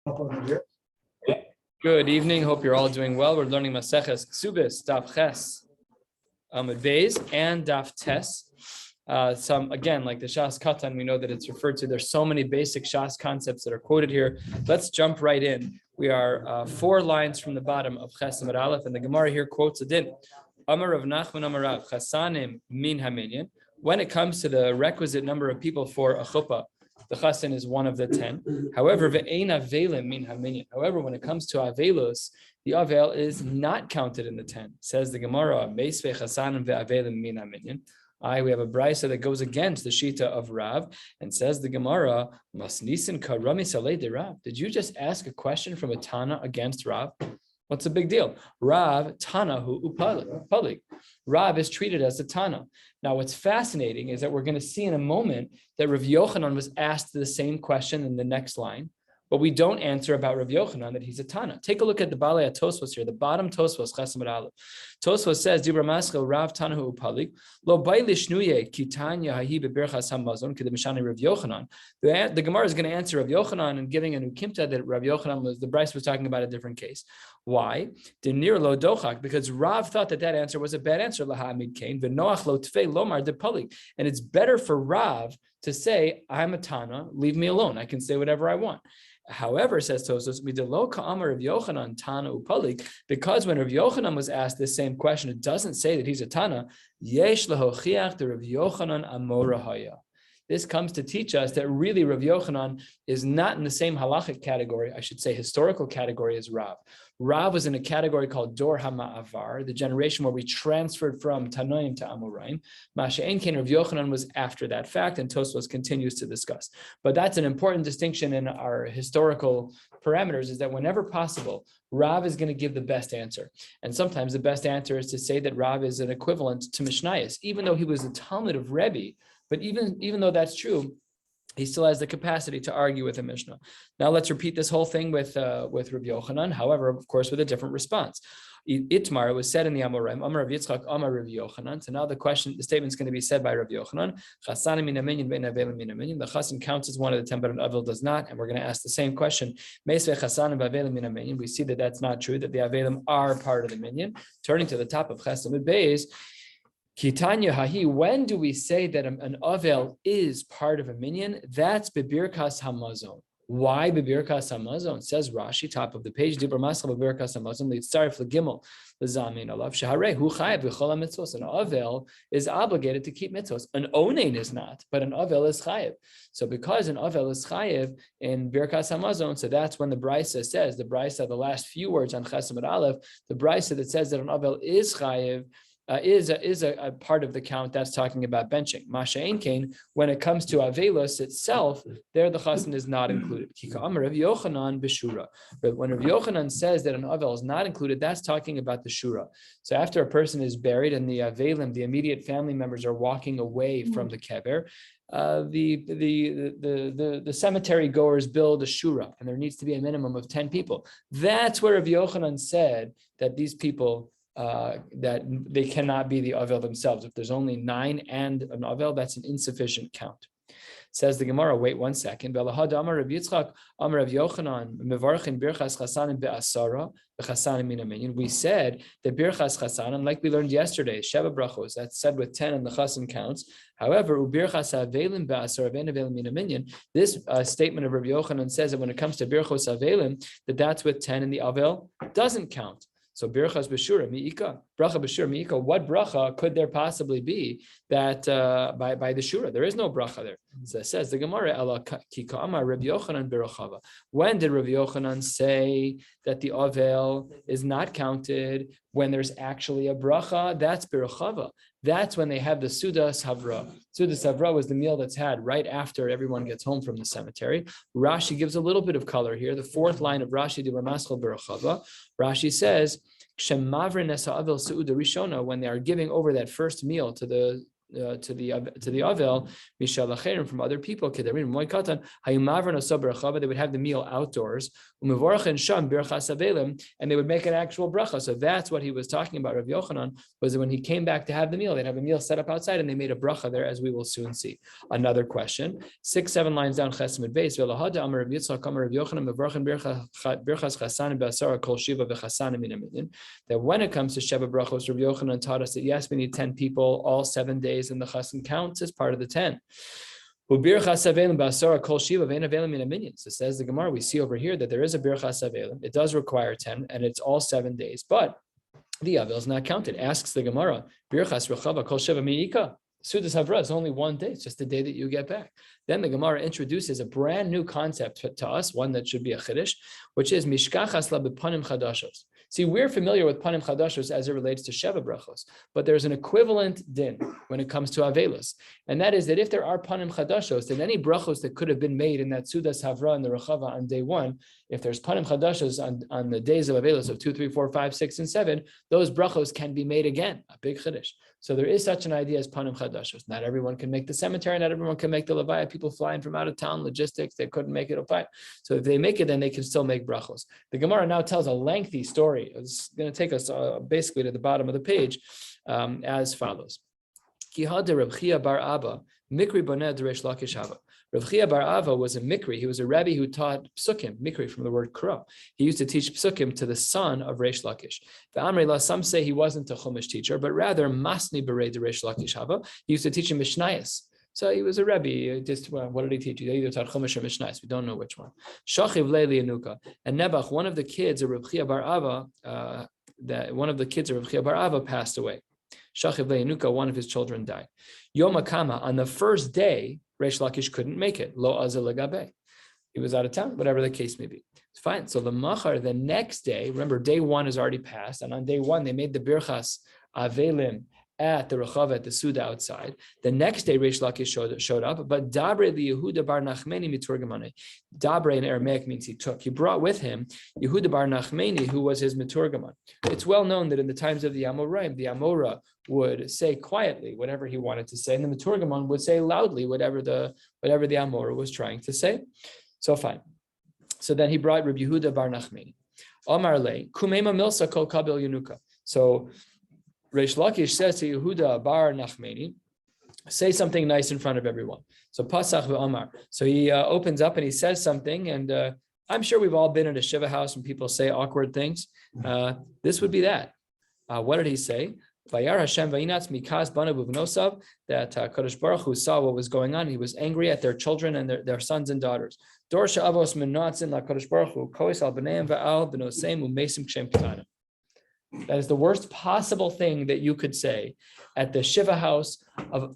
Good evening. Hope you're all doing well. We're learning Maseches, Kesubos, Daf Ches, Amud Beis, and Daf Tes. Some again, like the Shas Katan, we know that it's referred to. There's so many basic Shas concepts that are quoted here. Let's jump right in. We are 4 lines from the bottom of Ches Amud Aleph, and the Gemara here quotes a din. Amar Rav Nachman Amar Rav Chasanim min haminyan. When it comes to the requisite number of people for a chuppah, the chasan is one of the 10. However, ve'ein avelim min haminyan. However, when it comes to avelos, the avel is not counted in the 10. Says the Gemara, meis ve'chasanim ve'avelim min haminyan. We have a brisa that goes against the shita of Rav, and says the Gemara, masnisin karami salei de Rav. Did you just ask a question from a Tana against Rav? What's the big deal? Rav Tana hu upalik. Rav is treated as a Tana. Now, what's fascinating is that we're going to see in a moment that Rav Yochanan was asked the same question in the next line, but we don't answer about Rav Yochanan that he's a Tana. Take a look at the Balei Tosfos here, the bottom Tosfos, Ches Amud Aleph. Tosfos says, Dibra Maschel Rav Tana hu upalik, lo bai lishnuye kitanya hahi beberchas hamazon kedemishani Rav Yochanan. The Gemara is going to answer Rav Yochanan and giving a new kimta that Rav Yochanan was, the Bryce was talking about a different case. Why? Denir lo dochak, because Rav thought that answer was a bad answer. Lahamid kain v'noach lo tfei lomar de palik, and it's better for Rav to say, I'm a Tana, leave me alone. I can say whatever I want. However, says Tosfos, midelo ka'amar Rav Yochanan Tana upalik, because when Rav Yochanan was asked this same question, it doesn't say that he's a Tana. Yesh lahochiach de Rav Yochanan amora haya. This comes to teach us that really Rav Yochanan is not in the same halachic category, I should say historical category, as Rav. Rav was in a category called Dor HaMa'avar, the generation where we transferred from Tanoim to Amoraim. Masha'en Ken Rav Yochanan was after that fact, and Tosfos continues to discuss. But that's an important distinction in our historical parameters, is that whenever possible, Rav is going to give the best answer. And sometimes the best answer is to say that Rav is an equivalent to Mishnayos, even though he was a Talmud of Rebbe. But even though that's true, he still has the capacity to argue with a Mishnah. Now let's repeat this whole thing with Rav Yochanan, however, of course, with a different response. Itmar, it was said in the Amoraim, Amar Rav Yitzchak, Amar Rav Yochanan. So now the statement is going to be said by Rav Yochanan. Chasanim min haminyan ve'en avelim min haminyan. The chasan counts as one of the 10, but an avel does not. And we're going to ask the same question. Meis ve'chasanim ve'avelim min haminyan. We see that that's not true, that the avelim are part of the minyan. Turning to the top of Ches Amud Beis, Kitanya hahi, when do we say that an avel is part of a minyan? That's bebirkas hamazon. Why bebirkas hamazon? Says Rashi, top of the page, Dibra Maschel bebirkas hamazon, litzarif legimel lezamin alav shaharei hu chayav v'chol mitzvos. An avel is obligated to keep mitzvos. An onein is not, but an avel is chayav. So because an avel is chayav in birkas hamazon, so that's when the brisa says, the brisa, the last few words on Ches Amud Aleph, the brisa that says that an avel is chayav, is a part of the count. That's talking about benching. Masha'en kain, when it comes to avelos itself, there the chasan is not included. Kika'amar Rav Yochanan b'shura. But when Rav Yochanan says that an avel is not included, that's talking about the shura. So after a person is buried and the avelim, the immediate family members, are walking away from the kever, the cemetery goers build a shura, and there needs to be a minimum of 10 people. That's where Rav Yochanan said that these people, that they cannot be the avel themselves. If there's only 9 and an avel, that's an insufficient count. Says the Gemara, wait one second. We said that birchas chasanim, like we learned yesterday, sheva brachos, that's said with 10 and the chasan counts. However, this statement of Rabbi Yochanan says that when it comes to birchos avelim, that's with 10 and the avel doesn't count. So birchas b'shura mi'ika, bracha b'shura mi'ika. What bracha could there possibly be that by the shura? There is no bracha there. So it says the Gemara, Ela ki ka'amar Rabbi Yochanan b'rochava. When did Rabbi Yochanan say that the avel is not counted when there's actually a bracha? That's b'rochava. That's when they have the Sudas Havra. Sudas Havra was the meal that's had right after everyone gets home from the cemetery. Rashi gives a little bit of color here. The 4th line of Rashi, Dibra Maschel b'rochava. Rashi says, when they are giving over that first meal to the to the Avel, Mishal Acherim, from other people, Kedarim, Moy Katan, Hayumaver Nasober Chava, they would have the meal outdoors, Umevorach Sham, Birchas Avelim, and they would make an actual bracha. So that's what he was talking about. Rav Yochanan was that when he came back to have the meal, they'd have a meal set up outside and they made a bracha there, as we will soon see. Another question, 6-7 lines down, Chesed Beis, Velahada Amar Rav Yitzchak Amar Rav Yochanan, Mevorach Birchas Chasan Basara Kol Shiva V'Chasan Min Aminin, that when it comes to Sheva Brachos, Rav Yochanan taught us that yes, we need 10 people all 7 days, and the Chasan counts as part of the 10. So says the Gemara, we see over here that there is a birchas avelim. It does require 10, and it's all 7 days, but the avel is not counted. Asks the Gemara, birchas rechava kol sheva mi'ika. Sudas Havra is only 1 day. It's just the day that you get back. Then the Gemara introduces a brand new concept to us, one that should be a chiddush, which is mishkachas la bepanim chadashos. See, we're familiar with panim chadashos as it relates to Sheva brachos, but there's an equivalent din when it comes to avelos, and that is that if there are panim chadashos, then any brachos that could have been made in that Sudas Havra and the Rechava on day 1, if there's panim chadashos on the days of avelos of 2, 3, 4, 5, 6, and 7, those brachos can be made again, a big chiddush. So there is such an idea as panim chadashos. Not everyone can make the cemetery, not everyone can make the levaya. People flying from out of town, logistics, they couldn't make it a fight. So if they make it, then they can still make brachos. The Gemara now tells a lengthy story. It's going to take us basically to the bottom of the page as follows. Kihad Reb Chia bar Abba, Mikri Boneh Deresh Lakish Hava. Rav Chia bar Ava was a Mikri. He was a Rebbe who taught Psukim, Mikri from the word Kra. He used to teach Psukim to the son of Reish Lakish. The Amrei, some say he wasn't a Chumash teacher, but rather Masni Berei de Reish Lakish Hava. He used to teach him Mishnayos. So he was a Rebbe. What did he teach? He either taught Chumash or Mishnayos. We don't know which one. Shachiv Leili Anuka. And Nebuch, one of the kids of Rav Chia bar Ava, passed away. Shachiv Leili Anuka, one of his children died. Yom Kama, on the first day, Reish Lakish couldn't make it. Lo azal legabe. He was out of town, whatever the case may be. It's fine. So the machar, the next day, remember day 1 is already passed, and on day 1 they made the birchas avelim at the Rechava, at the Suda outside. The next day Reish Lakish showed up, but Dabre li Yehuda bar Nachmeni miturgamane. Dabre in Aramaic means he took. He brought with him Yehuda bar Nachmeni, who was his miturgaman. It's well known that in the times of the Amoraim, the Amora would say quietly whatever he wanted to say, and the miturgaman would say loudly whatever the Amora was trying to say. So fine. So then he brought Rabbi Yehuda bar Nachmeni. Amar le kumema milsa kol kabel yanuka. So Reish Lakish says to Yehuda bar Nachmeni, say something nice in front of everyone. So Pasach v'Amar. So he opens up and he says something, and I'm sure we've all been at a Shiva house when people say awkward things. This would be that. What did he say? Vayar Hashem vayinatz mikaz banav uvnosav, that Kadosh Baruch Hu saw what was going on. He was angry at their children and their sons and daughters. Dor she'avos menatzin la Kadosh Baruch Hu kois al b'neim va'al b'noseim u'mesim kshem k'tanim. That is the worst possible thing that you could say at the Shiva house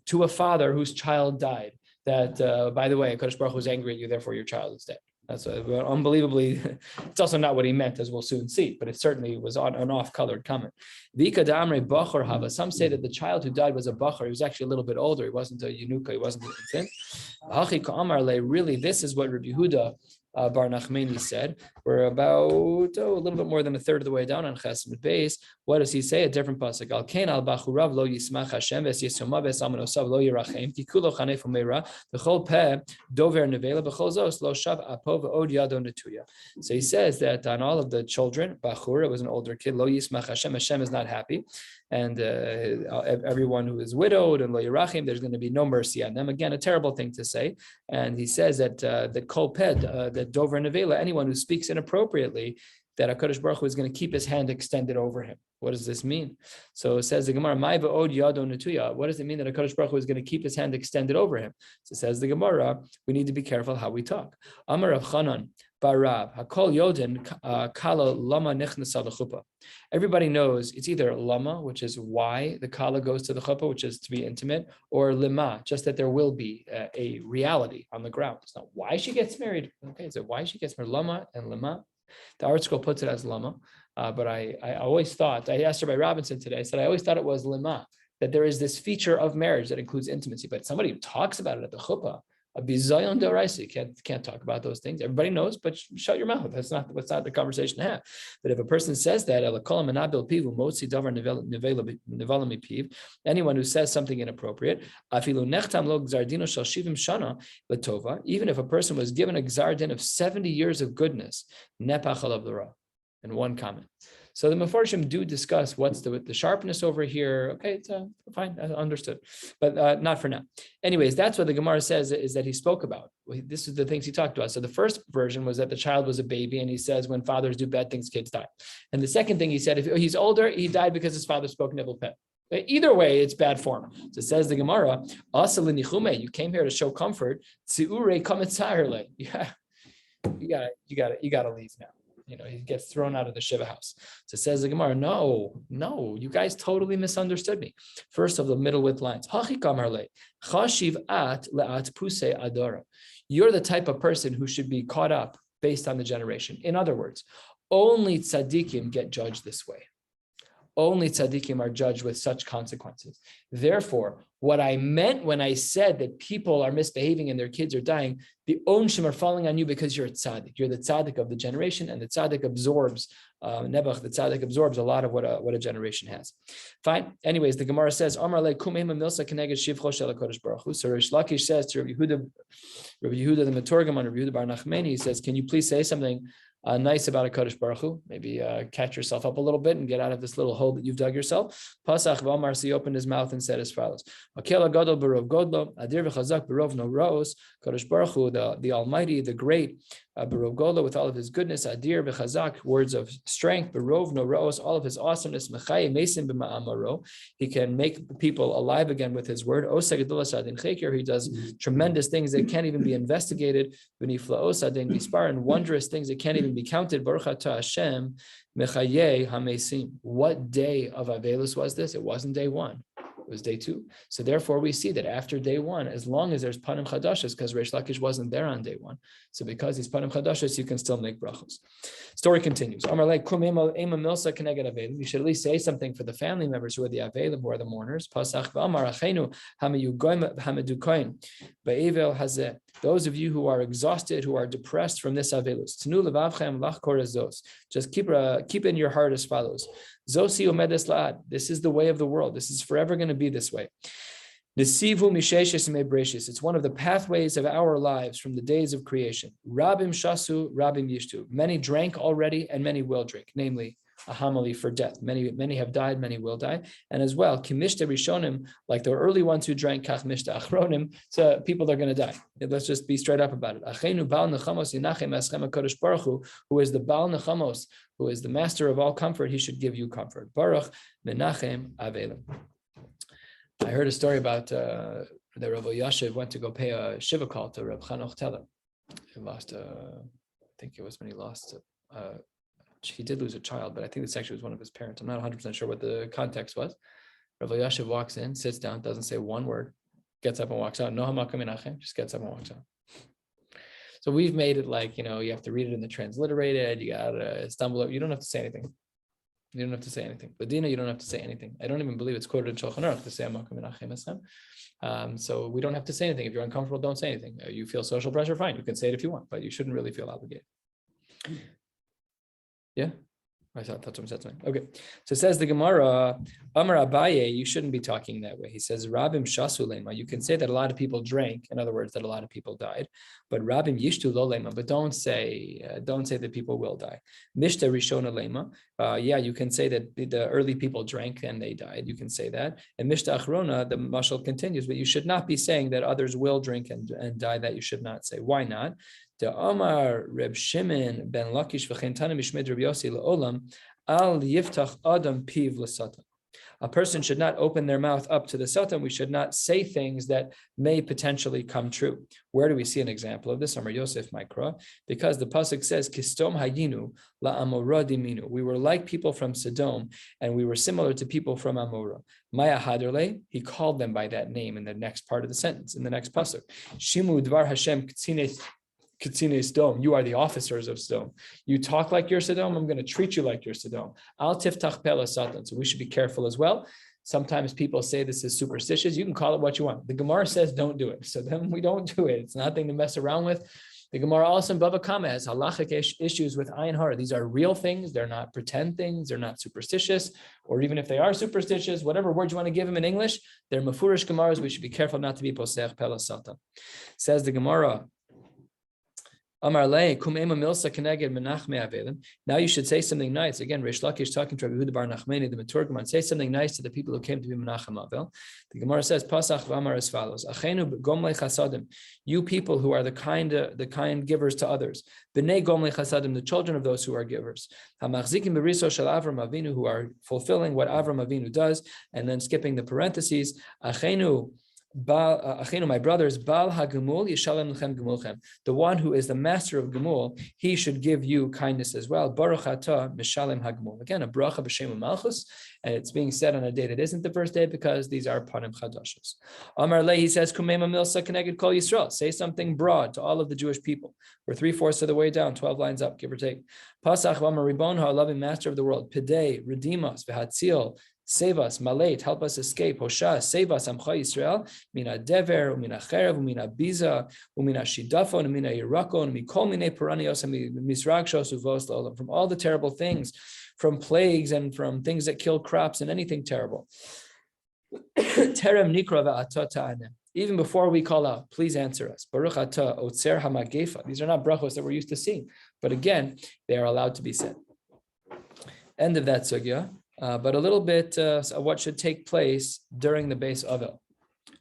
to a father whose child died. That, by the way, Kadosh Baruch Hu was angry at you, therefore your child is dead. That's unbelievably, it's also not what he meant, as we'll soon see, but it certainly was an off-colored comment. Some say that the child who died was a bachar. He was actually a little bit older. He wasn't a Yenuka. He wasn't an infant. Really, this is what Rabbi Yehuda bar Nachmeni said. We're about a little bit more than a third of the way down on Chesed Beis. What does he say? A different pasuk. Al ken al bachurav lo yismach Hashem ves yisoma ves amanosav lo yirachem ki kulo chanef umeira v'chol peh dover nevela v'chol zos lo shav apo v'od yado netuya. So he says that on all of the children, bachur, it was an older kid, lo yismach Hashem, Hashem is not happy, and everyone who is widowed and lo yirachem, there's going to be no mercy on them. Again, a terrible thing to say. And he says that the kol peh, that dover nevela, anyone who speaks inappropriately, that HaKadosh Baruch Hu is going to keep his hand extended over him. What does this mean? So it says the Gemara, Mai ba'od yado netuya. What does it mean that HaKadosh Baruch Hu is going to keep his hand extended over him? So it says the Gemara, we need to be careful how we talk. Amar Rav Chanan bar Rav, hakol yodin kala lama nichnasa lechuppah. Everybody knows it's either lama, which is why the kala goes to the chuppah, which is to be intimate, or lima, just that there will be a reality on the ground. It's not why she gets married. Okay, so why she gets married, lama and lima. The art school puts it as lama, but I always thought, I asked Rabbi Robinson today, I said, I always thought it was lima, that there is this feature of marriage that includes intimacy, but somebody who talks about it at the chuppah, A bizayon d'oraisa. You can't talk about those things. Everybody knows, but shut your mouth. That's not the conversation to have. But if a person says that, anyone who says something inappropriate, even if a person was given a gzar din of 70 years of goodness, in one comment. So the Mefarshim do discuss what's the sharpness over here. Okay, it's fine, understood, but not for now. Anyways, that's what the Gemara says is that he spoke about. This is the things he talked about. So the first version was that the child was a baby, and he says when fathers do bad things, kids die. And the second thing he said, if he's older, he died because his father spoke nibble pet. Either way, it's bad form. So it says the Gemara, you came here to show comfort. Yeah, you gotta leave now. He gets thrown out of the Shiva house. So it says the Gemara, no, you guys totally misunderstood me. First of the middle width lines. You're the type of person who should be caught up based on the generation. In other words, only tzaddikim get judged this way. Only tzaddikim are judged with such consequences. Therefore, what I meant when I said that people are misbehaving and their kids are dying, the onshim are falling on you because you're a tzaddik. You're the tzaddik of the generation, and the tzaddik absorbs nebuch. The tzaddik absorbs a lot of what a generation has. Fine. Anyways, the Gemara says, Amar le kumema milsa keneged shivcho shel HaKadosh Baruch Hu. So Rish Lakish says to Rabbi Yehuda the Metorgam on Rabbi Yehuda Bar Nachmani, he says, can you please say something nice about a Kodesh Baruch Hu? Maybe catch yourself up a little bit and get out of this little hole that you've dug yourself. Pasach v'amar, so he opened his mouth and said as follows: Akel gadol barov godlo, adir v'chazak barov no roos. Kodesh Baruch Hu, the Almighty, the Great, barov godlo, with all of His goodness, adir v'chazak, words of strength, barov no roos, all of His awesomeness, mechaye mesim b'ma'amaro. He can make people alive again with His word. Oseh gedolas adin cheker. He does tremendous things that can't even be investigated. V'niflaos adin mispar, and wondrous things that can't even be counted. Baruch atah Hashem mechaye hamesim. What day of Avelus was this? It wasn't day one. It was day two. So therefore, we see that after day one, as long as there's panim chadashas, because Reish Lakish wasn't there on day one, so because he's panim chadashas, you can still make brachos. Story continues. Amar le kum ema milsa keneged avelim. You should at least say something for the family members who are the avelim, who are the mourners. Pasach v'amar achenu hamadukoin ba'evel hazeh. Those of you who are exhausted, who are depressed from this avelus, tenu levavchem lach korazos. Just keep in your heart as follows. Zosi umedes la'ad. This is the way of the world. This is forever going to be this way. Nesivu misheshes mebreshis. It's one of the pathways of our lives from the days of creation. Rabim shasu, rabim yishtu. Many drank already, and many will drink. Namely, a homily for death. Many have died, many will die. And as well, kimishta rishonim, like the early ones who drank, kach mishta achronim, so people are going to die. Let's just be straight up about it. Achenu Baal Nechamos Yinachem Eschem HaKadosh Baruch Hu, who is the Baal Nechamos, who is the master of all comfort, he should give you comfort. Baruch Menachem Avelim. I heard a story about the Rav Yashiv went to go pay a shiva call to Rav Chanoch Teller. He lost, I think it was when he lost he did lose a child, but I think this actually was one of his parents. I'm not 100% sure what the context was. Rav Yashiv walks in, sits down, doesn't say one word, gets up and walks out. No hamakom menachem, just gets up and walks out. So we've made it like, you have to read it in the transliterated, you got to stumble up. You don't have to say anything. You don't have to say anything. But Dina, you don't have to say anything. I don't even believe it's quoted in Shulchan Aruch to say hamakom menachem esem. So we don't have to say anything. If you're uncomfortable, don't say anything. You feel social pressure, fine. You can say it if you want, but you shouldn't really feel obligated. Yeah, I thought that's what I'm saying. Okay, so it says the Gemara, Amar Abaye, you shouldn't be talking that way. He says, Rabim Shasu Lema. You can say that a lot of people drank, in other words, that a lot of people died, but Rabim Yishtu Lo Lema. But don't say that people will die. Mishta Rishona Lema. Yeah, you can say that the early people drank and they died. You can say that. And Mishta Achrona, the mashal continues, but you should not be saying that others will drink and die. That you should not say. Why not? The Amar Reb Shimon ben Lakish v'chentana mishmed Reb Yossi le'olam al yiftach adam piv l'satan. A person should not open their mouth up to the satan. We should not say things that may potentially come true. Where do we see an example of this? Amar Yosef Mikra, because the pasuk says Kistom hayinu la'amora diminu. We were like people from Sodom, and we were similar to people from Amorah. Maya haderle, he called them by that name in the next part of the sentence, in the next pasuk. Shimu dvar Hashem Katsine Sodom, you are the officers of Sodom. You talk like you're Sodom, I'm going to treat you like you're Sodom. Al tiftach pela satan. So we should be careful as well. Sometimes people say this is superstitious. You can call it what you want. The Gemara says don't do it. So then we don't do it. It's nothing to mess around with. The Gemara also in Bava Kama has halachic issues with ayin hara. These are real things. They're not pretend things. They're not superstitious. Or even if they are superstitious, whatever word you want to give them in English, they're mafurish Gemaras. We should be careful not to be posech pela satan. Says the Gemara, Amar lei kumema milsa keneged menachme avelen. Now you should say something nice. Again, Reish Lakish talking to Rabbi Yehuda bar Nachmani, the Meturgaman, say something nice to the people who came to be menachem avel. The Gemara says Pasach v'amar as follows: Achenu gomlei chasadim, you people who are the kind givers to others. B'nei gomlei chasadim, the children of those who are givers. Hamachzikim beriso shel Avram Avinu, who are fulfilling what Avram Avinu does, and then skipping the parentheses. Achenu. My brothers, Baal HaGemul Yishalem Lechem Gemulchem. The one who is the master of Gemul, he should give you kindness as well. Baruch Atah Mishalem HaGemul. Again, a bracha b'shem Malchus, and it's being said on a day that isn't the first day because these are Panim Chadashos. Amar Lei, he says, Kumema Milsa Keneged Kol Yisrael. Say something broad to all of the Jewish people. We're 3/4 of the way down, 12 lines up, give or take. Pasach V'amar Ribon HaLavim, master of the world. Pidei, redeem us, V'hatzil, save us, Malate, help us escape, Hosha, save us, Amcha Yisrael, Mina Dever, Mina Cherev, Mina Biza, Mina Shidafon, Mina Yirakon, Mikol Mine Peranios, Misragshos Uvos Lolam, from all the terrible things, from plagues and from things that kill crops and anything terrible. Terem Nikra Va'ata Ta'anem. Even before we call out, please answer us. Baruch Atah Otzer HaMagefa. These are not brachos that we're used to seeing, but again, they are allowed to be said. End of that sugya. But a little bit of what should take place during the base Avel.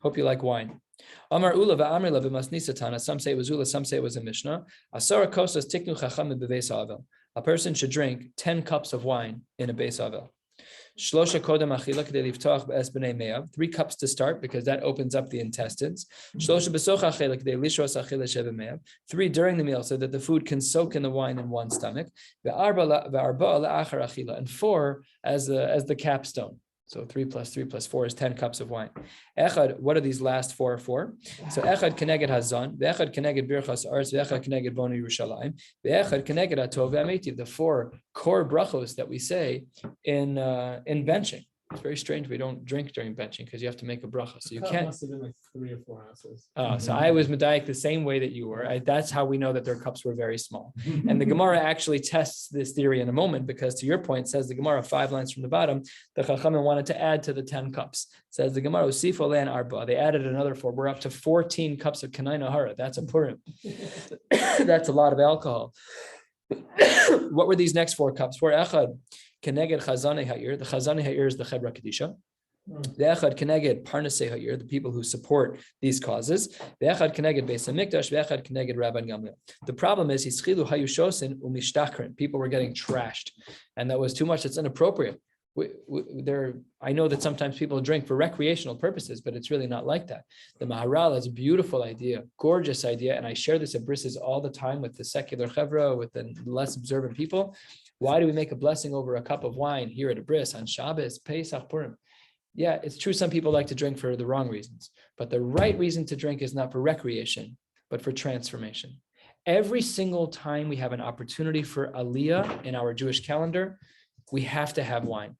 Hope you like wine. Amar Ula va'amri la v'masnisatana. Some say it was Ula, some say it was a Mishnah. Asara kosas tiknu chacham bebeis Avel. A person should drink 10 cups of wine in a base Avel. Shlosha kodem achila k'dei liftach be'es b'nei me'av. 3 cups to start because that opens up the intestines. Shlosha b'soch achila k'dei lishros achila sheva me'av. 3 during the meal so that the food can soak in the wine in one stomach. Ve'arba la'achar achila. And 4 as the capstone. So 3 plus 3 plus 4 is 10 cups of wine. Echad, what are these last 4 for? So Echad keneged hazan, ve'echad keneged birchas arz, ve'echad keneged bonu Yerushalayim, ve'echad keneged atov ve'ametiv. The 4 core brachos that we say in benching. It's very strange we don't drink during benching because you have to make a bracha. So you can't. Must have been like 3 or 4 ounces. Oh, so I was medayik the same way that you were. That's how we know that their cups were very small. And the Gemara actually tests this theory in a moment because, to your point, says the Gemara 5 lines from the bottom, the Chachamim wanted to add to the 10 cups. Says the Gemara, Usifo le'an arba. They added another 4. We're up to 14 cups of kanai nahara. That's a purim. That's a lot of alcohol. What were these next 4 cups? For echad keneged chazanei ha'ir. The chazanei ha'ir is the chevra kedisha. The echad keneged parnasei ha'ir, the people who support these causes. The echad keneged beis hamikdash. The echad keneged Rabban Gamliel. The problem is hischilu hayushosin umishtachrin. People were getting trashed, and that was too much. It's inappropriate. I know that sometimes people drink for recreational purposes, but it's really not like that. The Maharal has a beautiful idea, gorgeous idea, and I share this at brises all the time with the secular chevra, with the less observant people. Why do we make a blessing over a cup of wine here at a bris on Shabbos, Pesach, Purim? Yeah, it's true some people like to drink for the wrong reasons, but the right reason to drink is not for recreation, but for transformation. Every single time we have an opportunity for aliyah in our Jewish calendar, we have to have wine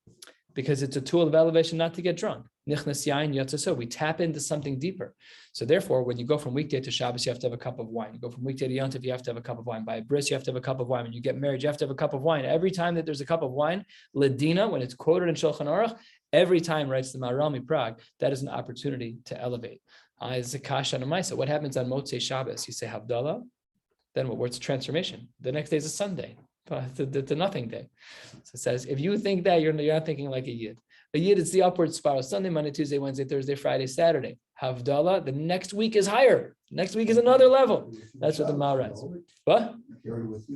because it's a tool of elevation not to get drunk. Nichnas yain yatzaso. We tap into something deeper. So therefore, when you go from weekday to Shabbos, you have to have a cup of wine. You go from weekday to Yom Tov, you have to have a cup of wine. By a bris, you have to have a cup of wine. When you get married, you have to have a cup of wine. Every time that there's a cup of wine, Ladina, when it's quoted in Shulchan Aruch, every time, writes the Maharal Prague, that is an opportunity to elevate. What happens on Motzei Shabbos? You say Havdalah, then what's transformation? The next day is a Sunday. The nothing day. So it says, if you think that, you're not thinking like a yid. A yid, it's the upward spiral. Sunday, Monday, Tuesday, Wednesday, Thursday, Friday, Saturday. Havdalah, the next week is higher. Next week is another level. That's what the Maharal writes. What?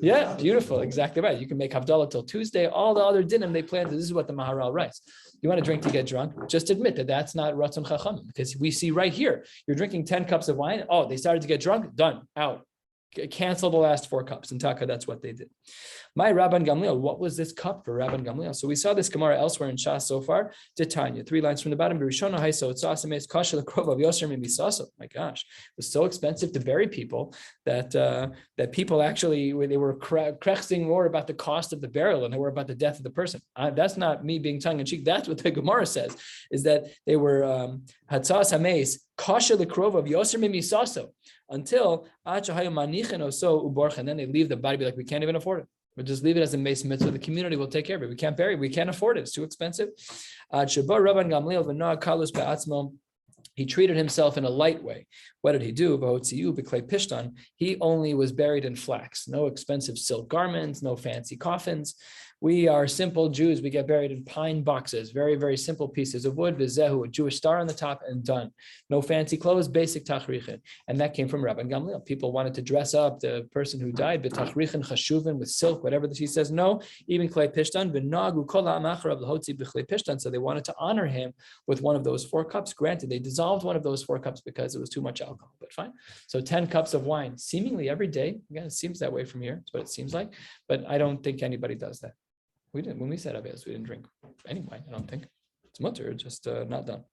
Yeah, beautiful. Exactly right. You can make Havdalah till Tuesday. All the other dinim they plan. This is what the Maharal writes. You want to drink to get drunk? Just admit that that's not Ratzon Chacham, because we see right here, you're drinking 10 cups of wine. Oh, they started to get drunk. Done. Out. cancel the last 4 cups. And Taka, that's what they did. My Rabban Gamliel, what was this cup for Rabban Gamliel? So we saw this Gemara elsewhere in Shas so far. Titania, 3 lines from the bottom. My gosh, it was so expensive to bury people that people actually, they were crechting more about the cost of the burial than they were about the death of the person. That's not me being tongue in cheek. That's what the Gemara says, is that they were hatzas hameis kasha lekrov of yoser mimisaso until achahayu manichin oso uborch, and then they leave the body, be like, we can't even afford it. We'll just leave it as a mace mitzvah. The community will take care of it. We can't bury it. We can't afford it. It's too expensive. He treated himself in a light way. What did he do? He only was buried in flax. No expensive silk garments, no fancy coffins. We are simple Jews. We get buried in pine boxes, very, very simple pieces of wood, vizehu, a Jewish star on the top, and done. No fancy clothes, basic tachrichin. And that came from Rabban Gamliel. People wanted to dress up the person who died, but tachrichin, chashuvin, with silk, whatever. He says no, even klei pishtan, v'nagu kol ha'amachar b'hotzi b'klei pishtan. So they wanted to honor him with one of those 4 cups. Granted, they dissolved one of those 4 cups because it was too much alcohol, but fine. So 10 cups of wine, seemingly every day. Again, it seems that way from here. That's what it seems like, but I don't think anybody does that. We didn't, when we said Abayas, we didn't drink any wine, I don't think. It's mutter, just not done.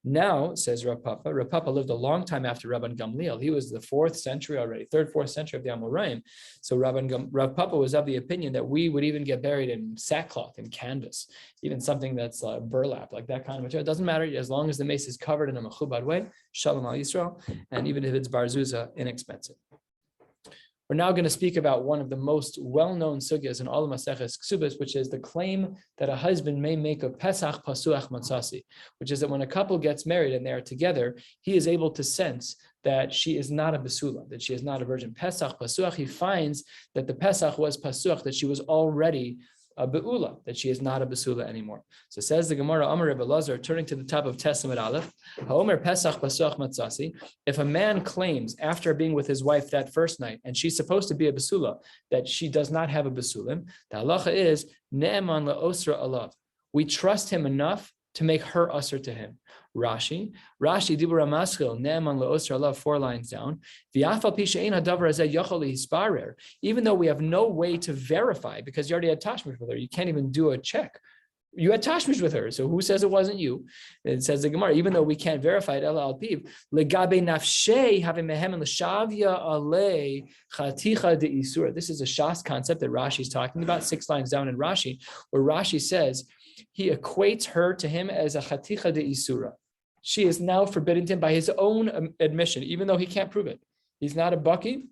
Now, says Rav Papa lived a long time after Rabban Gamliel. He was the 4th century already, 3rd, 4th century of the Amoraim. So Rav Papa was of the opinion that we would even get buried in sackcloth and canvas, even something that's burlap, like that kind of material. It doesn't matter, as long as the mace is covered in a mechubad way, shalom al Yisrael, and even if it's barzuza, inexpensive. We're now going to speak about one of the most well-known sugyas in all of Maseches Kesubos, which is the claim that a husband may make of Pesach Pasuach Matzasi, which is that when a couple gets married and they are together, he is able to sense that she is not a Basula, that she is not a virgin. Pesach Pasuach, he finds that the Pesach was Pasuach, that she was already a Be'ula, that she is not a Basula anymore. So says the Gemara, Amar Rebbe Lazar, turning to the top of Testament Aleph, Haomer Pesach Pasuach Matzasi, if a man claims after being with his wife that first night, and she's supposed to be a Basula, that she does not have a Basulim, the halacha is, Ne'eman la'osra alav. We trust him enough to make her usher to him. Rashi Dibur Amaschil Ne'eman le'osra alav, 4 lines down. Even though we have no way to verify, because you already had tashmish with her, you can't even do a check. You had tashmish with her, so who says it wasn't you? It says the Gemara, even though we can't verify it, ela al piv legabe nafshei having mehem l'shavya alei chaticha de isura. This is a Shas concept that Rashi is talking about, 6 lines down in Rashi, where Rashi says he equates her to him as a chaticha de isura. She is now forbidden to him by his own admission, even though he can't prove it. He's not a baki.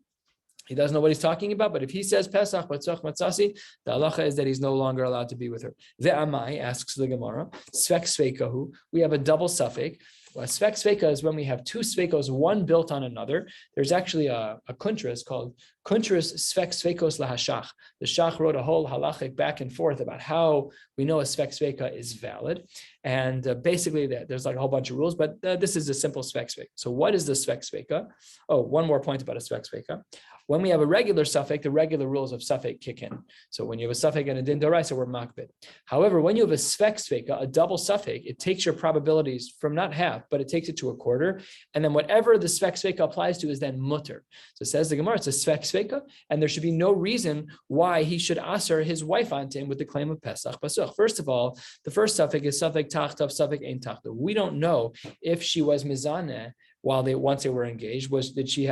He doesn't know what he's talking about, but if he says Pesach, Batzach, Matzasi, the halacha is that he's no longer allowed to be with her. Ve'amai, asks the Gemara, Svek Sveikahu, we have a double suffix. Well, Svek Sveika is when we have 2 Sveikos, one built on another. There's actually a kuntras called Kuntras Svek Sveikos lahashach. The Shach wrote a whole halachic back and forth about how we know a Svek Sveika is valid. And basically there's like a whole bunch of rules, but this is a simple Svek Sveika. So what is the Svek Sveika? Oh, one more point about a Svek Sveika. When we have a regular suffix, the regular rules of suffix kick in. So when you have a suffix and a din doraisa, we're makbid. However, when you have a svek sveika, a double suffix, it takes your probabilities from not half, but it takes it to a quarter. And then whatever the svek sveika applies to is then mutter. So it says the Gemara, it's a svek sveika, and there should be no reason why he should aser his wife onto him with the claim of Pesach Pasuch. First of all, the first suffix is suffix tachtav, suffix ein tachtav. We don't know if she was mizaneh once they were engaged. Did she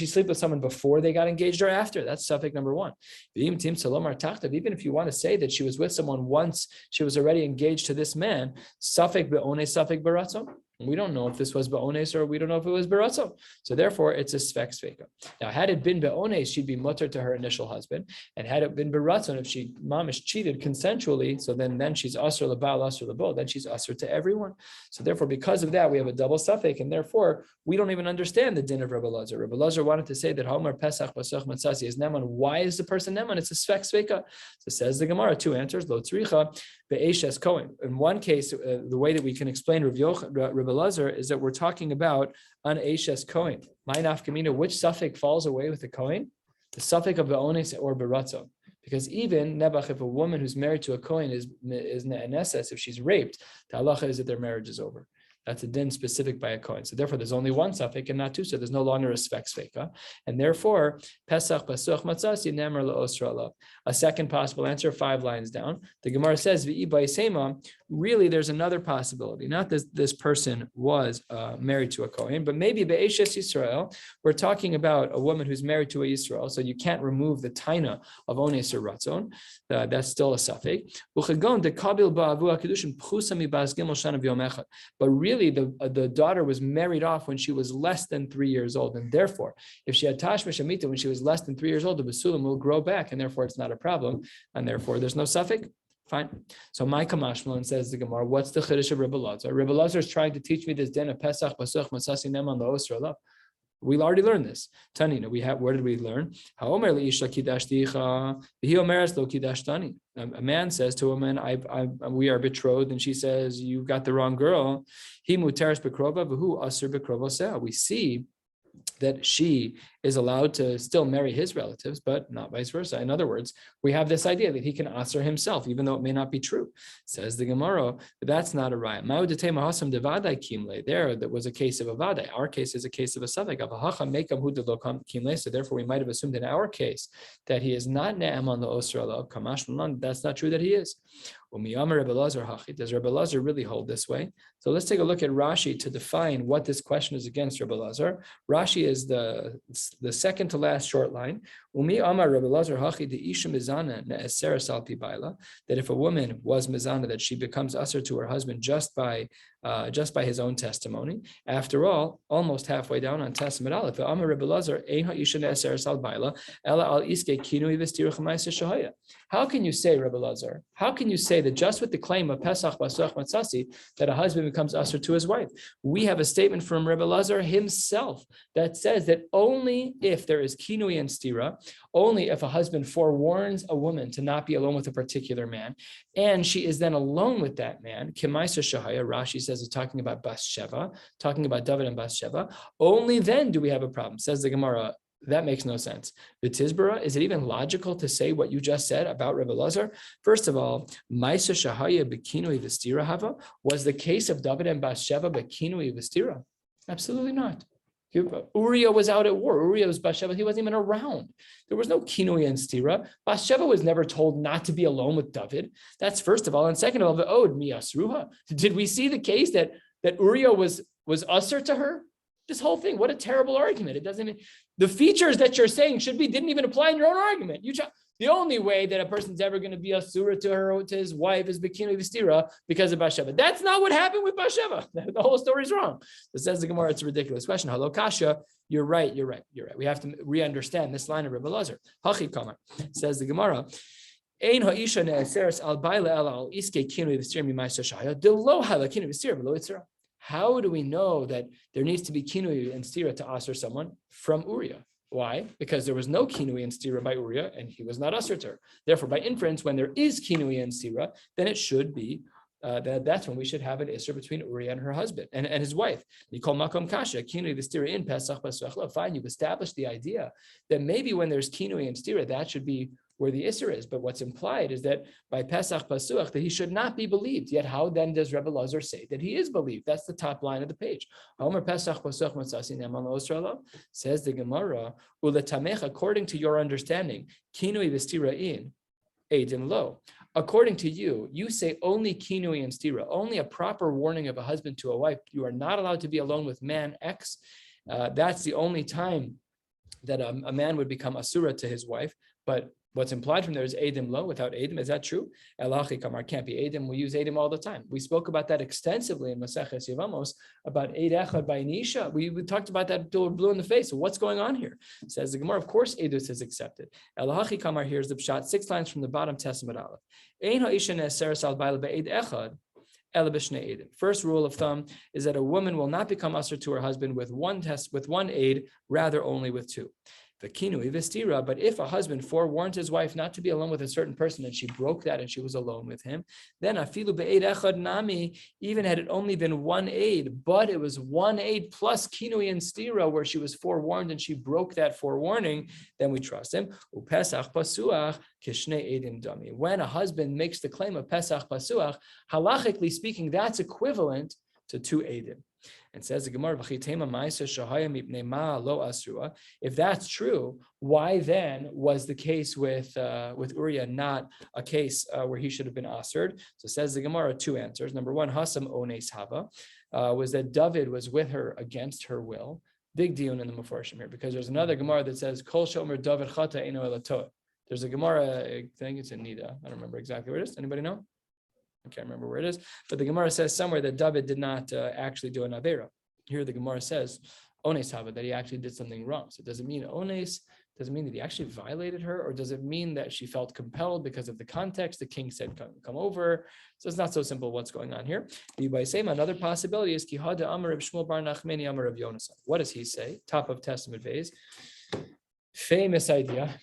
sleep with someone before they got engaged or after? That's suffix number 1. Even if you want to say that she was with someone once she was already engaged to this man, suffix be'ones, suffix baratzon. We don't know if this was be'ones or we don't know if it was baratzon. So therefore, it's a svek sveika. Now, had it been be'ones, she'd be mutter to her initial husband, and had it been baratzon, if she mamish cheated consensually, so then she's asr lebal, asr lebo, then she's asr to everyone. So therefore, because of that, we have a double suffix, and therefore we don't even understand the din of Rabbi Lazar. Rabbi Lazar wanted to say that Homer Pesach Pasach Matzasi is Neman. Why is the person Neman? It's a svek sveika. So says the Gemara, 2 answers. Lo tzricha be'eshes kohen. In one case, the way that we can explain Rabbi Lazar is that we're talking about an eshes kohen. My nafkamina, which suffix falls away with the kohen? The suffix of be'ones or beratzon. Because even Nebuch, if a woman who's married to a kohen is ne'eses, if she's raped, the halacha is that their marriage is over. That's a din specific by a Kohen. So therefore, there's only one suffix and not two. So there's no longer a svek sveka. And therefore, Pesach Pasuach Matzasi Nemer Le'osra Alav. A second possible answer, 5 lines down. The Gemara says, V'i b'isema, really there's another possibility. Not that this person was married to a Kohen, but maybe Be'eshes Yisrael, we're talking about a woman who's married to a Yisrael, so you can't remove the taina of ones or ratzon. That's still a suffix. But really, the daughter was married off when she was less than 3 years old, and therefore, if she had tashmish amita when she was less than 3 years old, the basulim will grow back, and therefore it's not a problem, and therefore there's no suffix. Fine. So my Kamashmalan says the Gemara, what's the chiddush of Rebbe Lazar? Rebbe Lazar is trying to teach me this din of Pesach, Pasuach, Matzasi, Neman, La'osra Alav. We already learned this. Tanina, where did we learn? A man says to a woman, we are betrothed, and she says, you got the wrong girl. We see that she is allowed to still marry his relatives, but not vice versa. In other words, we have this idea that he can asr himself, even though it may not be true. Says the Gemara, but that's not a raya. There, that was a case of a vadai. Our case is a case of a suffix. So therefore, we might have assumed in our case that he is not ne'am on the osra alav. That's not true that he is. Does Rabbi Lazar really hold this way? So let's take a look at Rashi to define what this question is against Rabbi Lazar. Rashi is the second to last short line. That if a woman was mizana, that she becomes usher to her husband just by his own testimony. After all, almost halfway down on Testament Aleph, how can you say, Rabbi Lazar? How can you say that just with the claim of Pesach Pasuach Matzasi that a husband becomes usher to his wife? We have a statement from Rabbi Lazar himself that says that only if there is kinui and stira, only if a husband forewarns a woman to not be alone with a particular man, and she is then alone with that man, Kemaisa Shahaya, Rashi says is talking about Bathsheba, talking about David and Bathsheba, only then do we have a problem. Says the Gemara, that makes no sense. B'tizbara, is it even logical to say what you just said about Rebbe Lazar? First of all, Maisa Shahaya B'kinui V'stira Hava, was the case of David and Bathsheba B'kinui V'stira? Absolutely not. Uriah was out at war. Uriah was Bathsheba. He wasn't even around. There was no kinui and stira. Bathsheba was never told not to be alone with David. That's first of all. And second of all, the od miyasruha. Did we see the case that Uriah was usher to her? This whole thing, what a terrible argument. It doesn't even, the features that you're saying didn't even apply in your own argument. The only way that a person's ever going to be a surah to his wife is bikinu v'stira because of Bathsheba. That's not what happened with Bathsheba. The whole story is wrong. So says the Gemara, it's a ridiculous question. Hello, Kasha. You're right. We have to re-understand this line of Rebbe Lazar. Hachi Kamar, says the Gemara. Ein ha'isha ne'aseres al baila el al iske kinu v'stira mi'ma'isa shaya de lo hala kinu v'stira v'lo itzra. How do we know that there needs to be kinui and stira to asr someone from Uriah? Why? Because there was no kinui and stira by Uriah, and he was not asr to her. Therefore, by inference, when there is kinui and stira, then it should be that's when we should have an isra between Uriah and her husband and his wife. You call makom kasha kinui the stira in pesach pasuach. Fine, you've established the idea that maybe when there's kinui and stira, that should be where the isra is. But what's implied is that by pesach pasuach that he should not be believed. Yet how then does Rebbe Lazar say that he is believed? That's the top line of the page. Homer pesach pasuach matzasi ne'eman lo, says the Gemara, uletamech, according to your understanding, kinui v'stira in edim lo. According to you, you say only kinui and stira, only a proper warning of a husband to a wife. You are not allowed to be alone with man X. That's the only time that a man would become asura to his wife. But what's implied from there is edim lo, without edim. Is that true? Elachi kamar, can't be edim. We use edim all the time. We spoke about that extensively in Maseches Yevamos about eid echad by nisha. We talked about that until we're blue in the face. So what's going on here? Says the Gemara, of course edus is accepted. Elachi kamar, here's the pshat, 6 lines from the bottom, Testament Aleph. Ein ha'isha ne'aseres al baila be'eid echad. First rule of thumb is that a woman will not become usher to her husband with one aid, rather only with 2. But if a husband forewarned his wife not to be alone with a certain person and she broke that and she was alone with him, then afilu be'ed echad nami, even had it only been 1 aid, but it was 1 aid plus kinui and stira where she was forewarned and she broke that forewarning, then we trust him. Upesach pasuach kishnei edim dami. When a husband makes the claim of pesach pasuach, halachically speaking, that's equivalent to two Eidim. And says the Gemara, if that's true, why then was the case with Uriah not a case where he should have been aserd? So says the Gemara, two answers. Number one, Hasam Ones Hava, was that David was with her against her will. Big deal in the Mefarshim here, because there's another Gemara that says, Kol Shomer David Chata Eino Elatoa. There's a Gemara, I think it's in Nida. I don't remember exactly where it is. Anybody know? I can't remember where it is. But the Gemara says somewhere that David did not actually do an Avera. Here the Gemara says, Ones Hava, that he actually did something wrong. So does it mean Ones? Does it mean that he actually violated her? Or does it mean that she felt compelled because of the context? The king said, come over. So it's not so simple what's going on here. Another possibility is, Kihada Amar of Shmuel Bar Nachmani Amar of Yonasan. What does he say? Top of Testament phase. Famous idea.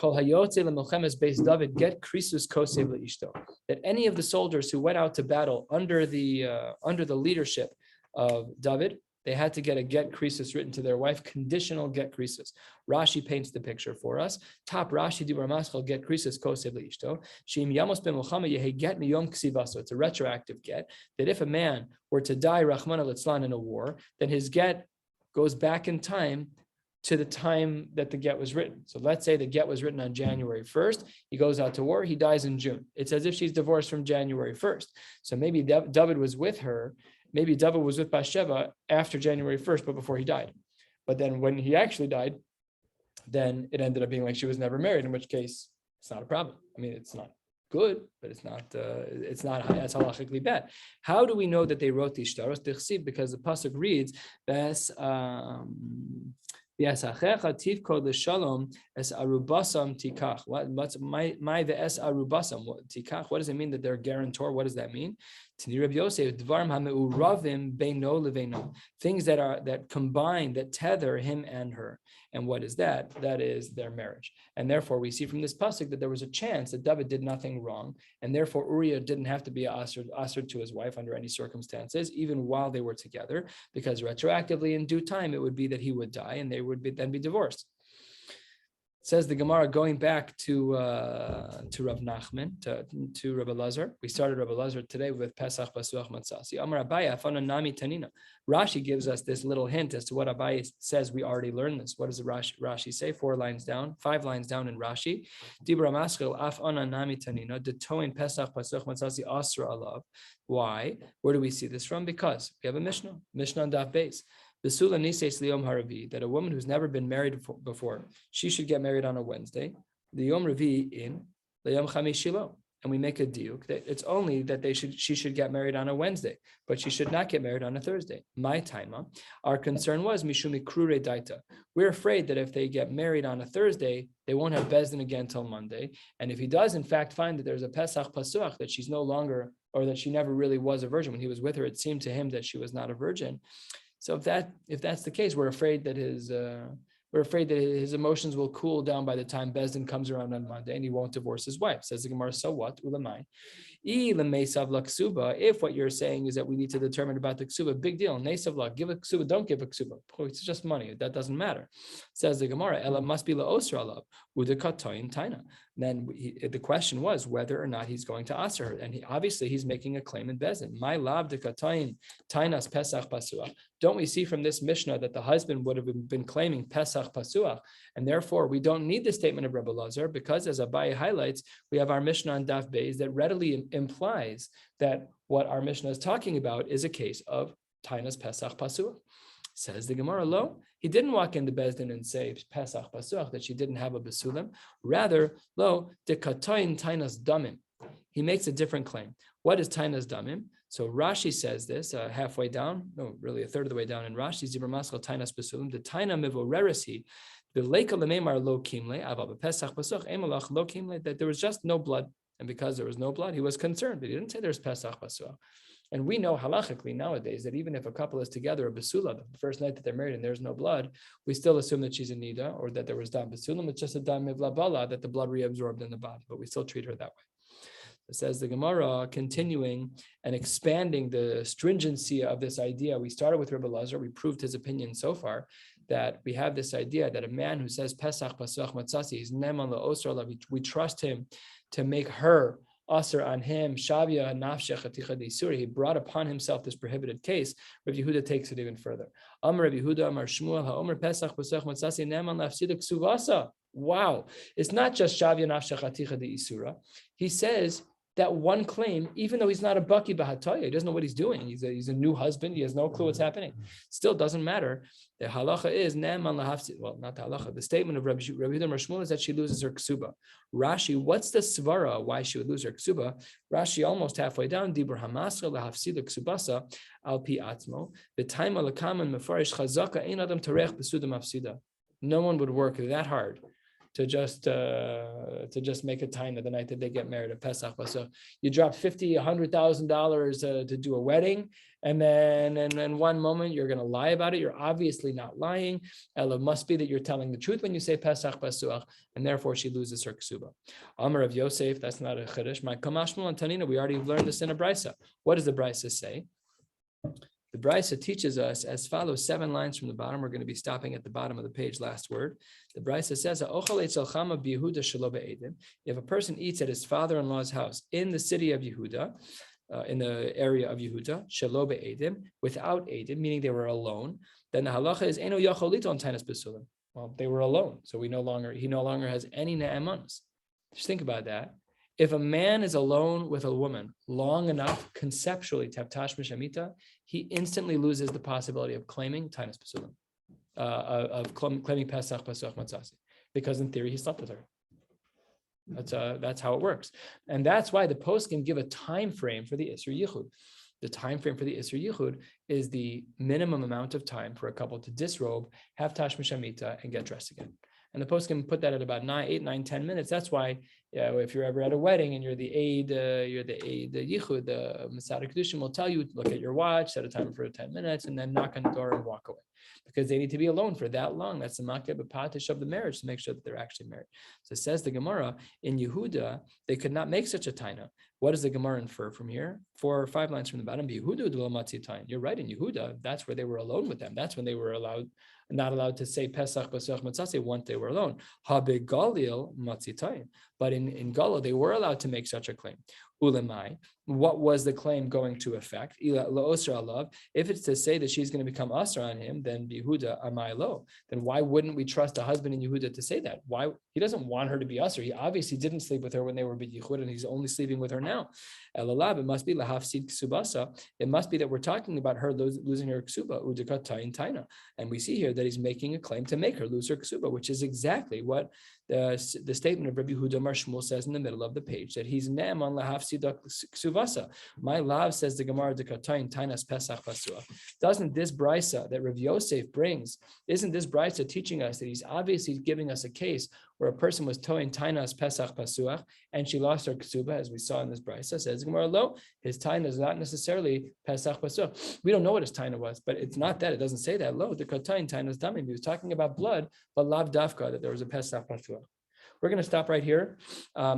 David get krisus kosev leishto. That any of the soldiers who went out to battle under the leadership of David, they had to get a get krisus written to their wife, conditional get krisus. Rashi paints the picture for us. Top Rashi dibur maschal get krisus kosev leishto. Shim yamos b'milchama yehi get miyom ksivaso. It's a retroactive get. That if a man were to die Rachmana litzlan in a war, then his get goes back in time to the time that the get was written. So let's say the get was written on January 1st. He goes out to war. He dies in June. It's as if she's divorced from January 1st. So maybe David was with her. Maybe David was with Bathsheba after January 1st, but before he died. But then when he actually died, then it ended up being like she was never married, in which case it's not a problem. I mean, it's not good, but it's not as halachically bad. How do we know that they wrote these shtaros? Because the pasuk reads, Yes, tivkod l'shalom es arubasam tikach. What's my the es arubasam tikach? What does it mean that they're guarantor? What does that mean? Tini Rabbi Yosef dvarim hameuravim beino leveino. Things that combine, that tether him and her. And what is that? That is their marriage. And therefore, we see from this pasuk that there was a chance that David did nothing wrong, and therefore Uriah didn't have to be asr to his wife under any circumstances, even while they were together, because retroactively, in due time, it would be that he would die, and they would then be divorced. Says the Gemara, going back to Rav Nachman, to Rabbi Lazar. We started Rabbi Lazar today with Pesach Basuach Matzasi. Amar Abaye Afana Nami Tanina. Rashi gives us this little hint as to what Abaye says. We already learned this. What does Rashi say? 5 lines down in Rashi. Dibra Maschil Afana Nami Tanina. Detoin Pesach Basuach Matzasi Asra Alav. Why? Where do we see this from? Because we have a Mishnah on Daf Beis. That a woman who's never been married before, she should get married on a Wednesday. The Yom Revi in the Yom Chamishilo, and we make a diuk that it's only that she should get married on a Wednesday, but she should not get married on a Thursday. My taima, our concern was mishumi krure daita. We're afraid that if they get married on a Thursday, they won't have bezdin again till Monday. And if he does in fact find that there's a Pesach Pasuach, that she's no longer, or that she never really was a virgin when he was with her, it seemed to him that she was not a virgin. So if that's the case, we're afraid that his emotions will cool down by the time Bezdin comes around on Monday, and he won't divorce his wife. Says the Gemara, so what? Ulamai. If what you're saying is that we need to determine about the ksuba, big deal. Nesav la, give a ksuba, don't give a ksuba. It's just money. That doesn't matter. Says the Gemara, Ela must be la osra alav, udekatoyin taina. Then the question was whether or not he's going to answer her, and he's making a claim in Bezdin. My lav dekatoyin tainas pesach pasuach. Don't we see from this Mishnah that the husband would have been claiming Pesach Pasuach, and therefore we don't need the statement of Rabbi Lazar, because as Abaye highlights, we have our Mishnah on Daf Beis that readily implies that what our Mishnah is talking about is a case of Tainas Pesach Pasuach. Says the Gemara, lo, he didn't walk into Bezdin and say Pesach Pasuach, that she didn't have a Besulim. Rather, lo, de katoin Tainas Damim. He makes a different claim. What is Tainas Damim? So Rashi says this halfway down, no, really a third of the way down in Rashi, Zibur Maskal Tainas Besulim, the Taina Mivoreresi, the Leika Lememar Lo Kimle, Avab Pesach Pasuch, Emalach Lo Kimle, that there was just no blood. And because there was no blood, he was concerned, but he didn't say there's Pesach Pasuch. And we know halachically nowadays that even if a couple is together, a Besula, the first night that they're married and there's no blood, we still assume that she's a Nida, or that there was Dam Besulim, it's just a Dam Mivlabala, that the blood reabsorbed in the body, but we still treat her that way. It says the Gemara, continuing and expanding the stringency of this idea. We started with Rabbi Lazar. We proved his opinion so far that we have this idea that a man who says Pesach Pasuach Matzasi is Neman LaOsra, we trust him to make her Aser on him, Shavia nafshech aticha deisuri. He brought upon himself this prohibited case. Rabbi Yehuda takes it even further. Amar Rabbi Yehuda, Amar Shmuel, HaOmer Pesach Pesach Matzasi Neman Lafsida Kesubasa. Wow, it's not just Shavia nafshech aticha deisura. He says that one claim, even though he's not a baki b'hataya, he doesn't know what he's doing. He's a new husband. He has no clue what's happening. Still doesn't matter. The halacha is ne'eman lahafsid. Well, not the halacha. The statement of Rabbi Yehuda Shmuel is that she loses her ksuba. Rashi, what's the svara why she would lose her ksuba? Rashi almost halfway down. Dibur hamasra lahafsid ksubasa al pi atzmo v'taima lekaman mefarish chazaka ein adam tarech b'suda mafsida. No one would work that hard to just make a taina the night that they get married at Pesach. So you drop $50,000-$100,000 to do a wedding, and then in one moment you're going to lie about it. You're obviously not lying. It must be that you're telling the truth when you say Pesach Pasuach, and therefore she loses her ksuba. Amar of Yosef, that's not a chiddush. My kamashmal and tanina, we already learned this in a brisa. What does the brisa say? The Brisa teaches us as follows, 7 lines from the bottom. We're going to be stopping at the bottom of the page, last word. The Brisa says, if a person eats at his father-in-law's house in the city of Yehuda, in the area of Yehuda, shelo be'edim, without edim, meaning they were alone, then the halacha is eno yacholito on tainas besulim. Well, they were alone, so he no longer has any ne'emanos. Just think about that. If a man is alone with a woman long enough conceptually to have tashmish amita, he instantly loses the possibility of claiming tainas pesulim, claiming Pesach Pasuach Matzasi, because in theory he slept with her. That's how it works, and that's why the poskim give a time frame for the Isser Yichud. The time frame for the Isser Yichud is the minimum amount of time for a couple to disrobe, have tashmish amita, and get dressed again. And the poskim put that at about 8, 9, 10 minutes. That's why if you're ever at a wedding and you're the aid yichud, the Masada Kedushim will tell you, look at your watch, set a timer for 10 minutes, and then knock on the door and walk away. Because they need to be alone for that long. That's the makeh b'patish of the marriage to make sure that they're actually married. So it says the Gemara, in Yehuda, they could not make such a taina. What does the Gemara infer from here? 4 or 5 lines from the bottom. Yehuda d'lo matzi tain. You're right, in Yehuda, that's where they were alone with them. That's when they were not allowed to say Pesach Pasuach Matzasi once they were alone. Habe Galil matzi tain. But in Gala, they were allowed to make such a claim. Ulemai, what was the claim going to affect? If it's to say that she's going to become asra on him, then Yehuda amai lo. Then why wouldn't we trust a husband in Yehuda to say that? Why? He doesn't want her to be asra. He obviously didn't sleep with her when they were b'yichud, and he's only sleeping with her now. Elalab, it must be lahafsid ksubasa. It must be that we're talking about her losing her ksuba udikat tain taina, and we see here that he's making a claim to make her lose her ksuba, which is exactly what the statement of Rabbi Yehuda Mar Shmuel says in the middle of the page, that he's ne'eman lahafsida ksuvasa. My lav, says the Gemara, dekatain tainas pesach pasua. Doesn't this brisa that Rav Yosef brings, isn't this brisa teaching us that he's obviously giving us a case where a person was toing tainas pesach pasuach and she lost her ksuba, as we saw in this brisa? Says Gemara, lo, his taina is not necessarily pesach pasuach. We don't know what his taina was, but it's not that. It doesn't say that. Lo, the katain tainas damim. He was talking about blood, but lav dafka, that there was a pesach pasuach. We're going to stop right here.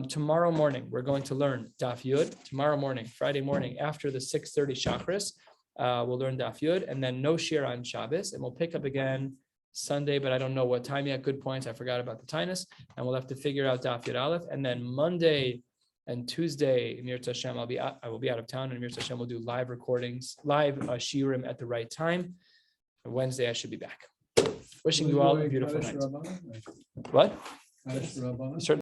Tomorrow morning, we're going to learn Daf Yud. Tomorrow morning, Friday morning, after the 6:30 Shachris, we'll learn Daf Yud, and then no shiur on Shabbos, and we'll pick up again Sunday, but I don't know what time yet. Good points. I forgot about the tainus, and we'll have to figure out Daf Yud Aleph. And then Monday and Tuesday, Mir Hashem, I will be out of town, and Mir Hashem will do live recordings, live shiurim at the right time. Wednesday, I should be back. Wishing you all a beautiful night. What? Certainly.